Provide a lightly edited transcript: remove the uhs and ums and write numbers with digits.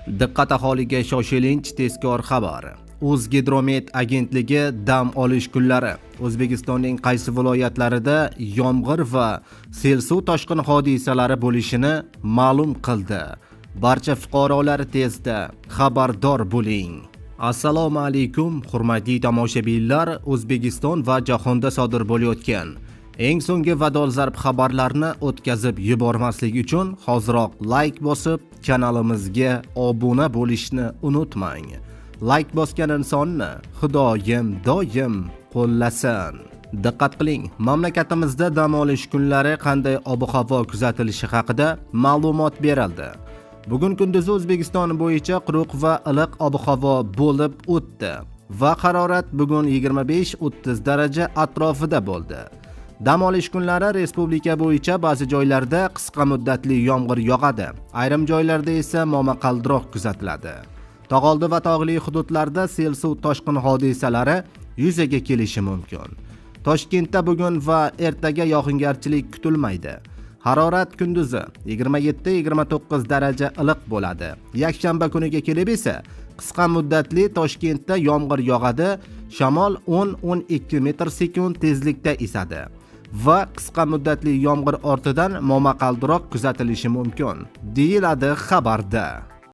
Diqqat aholiga shoshilinch tezkor xabar. O'zgidromet agentligi dam olish kunlari O'zbekistonning qaysi viloyatlarida yomg'ir va sel suv toshqin hodisalari bo'lishini ma'lum qildi. Barcha fuqarolar tezda xabardor bo'ling. Assalomu alaykum, hurmatli tomoshabinlar. O'zbekiston va jahonda sodir bo'layotgan eng so'nggi va dolzarb xabarlarni o'tkazib yubormaslik uchun hoziroq like bosib, kanalimizga obuna bo'lishni unutmang. Like bosgan insonni Xudoyim doim qo'llasin. Diqqat qiling, mamlakatimizda dam olish kunlari qanday ob-havo kuzatilishi haqida ma'lumot berildi. Bugun kunduzi O'zbekiston bo'yicha quruq va iliq ob-havo bo'lib o'tdi va harorat bugun 25-30 daraja atrofida bo'ldi. Dam olish kunlari respublika bo'yicha ba'zi joylarda qisqa muddatli yomg'ir yog'adi. Ayrim joylarda esa momaqaldiroq kuzatiladi. Tog'oldi va tog'li hududlarda sel suv toshqin hodisalari yuzaga kelishi mumkin. Toshkentda bugun va ertaga yog'ingarchilik kutilmaydi. Harorat kunduzi 27-29 daraja iliq bo'ladi. Yakshanba kuniga kelib esa qisqa muddatli Toshkentda yomg'ir yog'adi. Shamol 10-12 metr/sekund tezlikda esadi va qisqa muddatli yomg'ir ortidan momaqaldiroq kuzatilishi mumkin, deyiladi xabarda.